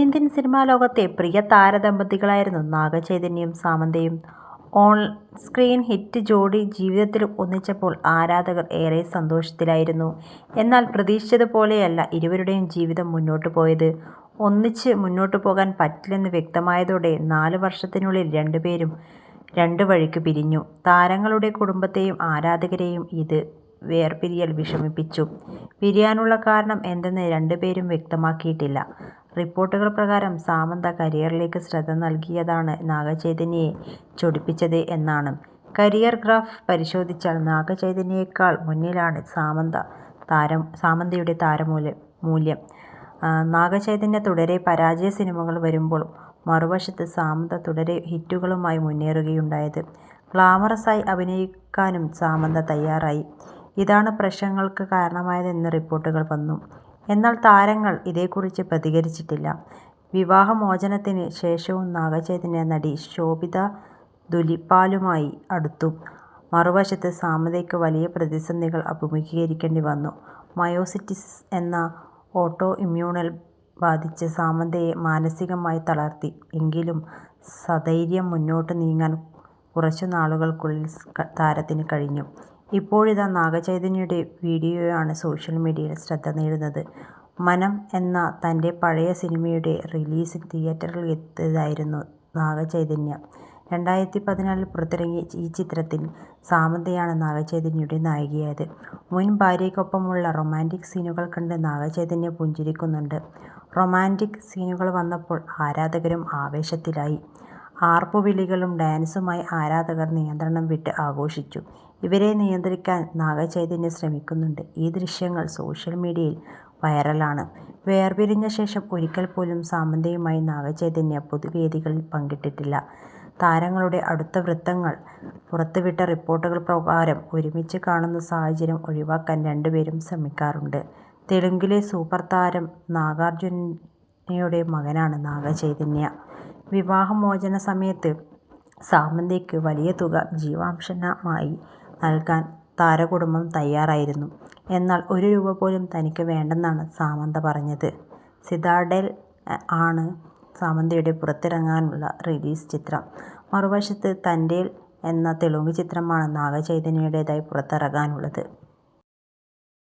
Indian cinema ലോകത്തെ പ്രിയ താരദമ്പതികളായിരുന്നു നാഗചൈതന്യയും സാമന്തയും. On screen hit ജോഡി ജീവിതത്തിലും ഒന്നിച്ചപ്പോൾ ആരാധകർ ഏറെ സന്തോഷത്തിലായിരുന്നു. എന്നാൽ പ്രതീക്ഷിച്ചതുപോലെയല്ല ഇരുവരുടെയും ജീവിതം മുന്നോട്ടു പോയത്. ഒന്നിച്ച് മുന്നോട്ടു പോകാൻ പറ്റില്ലെന്ന് വ്യക്തമായതോടെ 4 വർഷത്തിനുള്ളിൽ രണ്ടുപേരും രണ്ട് വഴിക്ക് പിരിഞ്ഞു. താരങ്ങളുടെ കുടുംബത്തെയും ആരാധകരെയും ഇത് വേർപിരിയൽ വിഷമിപ്പിച്ചു. പിരിയാനുള്ള കാരണം എന്തെന്ന് രണ്ടുപേരും വ്യക്തമാക്കിയിട്ടില്ല. റിപ്പോർട്ടുകൾ പ്രകാരം സാമന്ത കരിയറിലേക്ക് ശ്രദ്ധ നൽകിയതാണ് നാഗചൈതന്യയെ ചൊടിപ്പിച്ചത് എന്നാണ്. കരിയർ ഗ്രാഫ് പരിശോധിച്ചാൽ നാഗചൈതന്യയേക്കാൾ മുന്നിലാണ് സാമന്തയുടെ താരമൂല്യം. നാഗചൈതന്യ തുടരെ പരാജയ സിനിമകൾ വരുമ്പോൾ മറുവശത്ത് സാമന്ത തുടരെ ഹിറ്റുകളുമായി മുന്നേറുകയുണ്ടായത്. ഗ്ലാമറസായി അഭിനയിക്കാനും സാമന്ത തയ്യാറായി. ഇതാണ് പ്രശ്നങ്ങൾക്ക് കാരണമായതെന്ന് റിപ്പോർട്ടുകൾ വന്നു. എന്നാൽ താരങ്ങൾ ഇതേക്കുറിച്ച് പ്രതികരിച്ചിട്ടില്ല. വിവാഹമോചനത്തിന് ശേഷവും നാഗചൈതന്യ നടി ശോഭിത ധുലിപാലുമായി അടുത്തു. മറുവശത്ത് സാമന്തയ്ക്ക് വലിയ പ്രതിസന്ധികൾ അഭിമുഖീകരിക്കേണ്ടി വന്നു. മയോസിറ്റിസ് എന്ന ഓട്ടോ ഇമ്മ്യൂണൽ ബാധിച്ച സാമന്തയെ മാനസികമായി തളർത്തി. എങ്കിലും സധൈര്യം മുന്നോട്ട് നീങ്ങാൻ കുറച്ചു നാളുകൾക്കുള്ളിൽ താരത്തിന് കഴിഞ്ഞു. ഇപ്പോഴിതാ നാഗചൈതന്യയുടെ വീഡിയോയാണ് സോഷ്യൽ മീഡിയയിൽ ശ്രദ്ധ നേടുന്നത്. മനം എന്ന തൻ്റെ പഴയ സിനിമയുടെ റിലീസിന് തിയേറ്ററിൽ എത്തിയതായിരുന്നു നാഗചൈതന്യ. 2014 പുറത്തിറങ്ങിയ ഈ ചിത്രത്തിൽ സാമന്തയാണ് നാഗചൈതന്യയുടെ നായികയായത്. മുൻ ഭാര്യയ്ക്കൊപ്പമുള്ള റൊമാന്റിക് സീനുകൾ കണ്ട് നാഗചൈതന്യ പുഞ്ചിരിക്കുന്നുണ്ട്. റൊമാന്റിക് സീനുകൾ വന്നപ്പോൾ ആരാധകരും ആവേശത്തിലായി. ആർപ്പുവിളികളും ഡാൻസുമായി ആരാധകർ നിയന്ത്രണം വിട്ട് ആഘോഷിച്ചു. ഇവരെ നിയന്ത്രിക്കാൻ നാഗചൈതന്യ ശ്രമിക്കുന്നുണ്ട്. ഈ ദൃശ്യങ്ങൾ സോഷ്യൽ മീഡിയയിൽ വൈറലാണ്. വേർപിരിഞ്ഞ ശേഷം ഒരിക്കൽ പോലും സാമന്തയുമായി നാഗചൈതന്യ പൊതുവേദികളിൽ പങ്കിട്ടിട്ടില്ല. താരങ്ങളുടെ അടുത്ത വൃത്തങ്ങൾ പുറത്തുവിട്ട റിപ്പോർട്ടുകൾ പ്രകാരം ഒരുമിച്ച് കാണുന്ന സാഹചര്യം ഒഴിവാക്കാൻ രണ്ടുപേരും ശ്രമിക്കാറുണ്ട്. തെലുങ്കിലെ സൂപ്പർ താരം നാഗാർജുനയുടെ മകനാണ് നാഗചൈതന്യ. വിവാഹമോചന സമയത്ത് സാമന്തയ്ക്ക് വലിയ തുക ജീവകാരുണ്യമായി നൽകാൻ താരകുടുംബം തയ്യാറായിരുന്നു. എന്നാൽ 1 രൂപ പോലും തനിക്ക് വേണ്ടെന്നാണ് സാമന്ത പറഞ്ഞത്. സിതാഡെൽ ആണ് സാമന്തയുടെ പുറത്തിറങ്ങാനുള്ള റിലീസ് ചിത്രം. മറുവശത്ത് തൻ്റേൽ എന്ന തെലുങ്ക് ചിത്രമാണ് നാഗചൈതന്യയുടേതായി പുറത്തിറങ്ങാനുള്ളത്.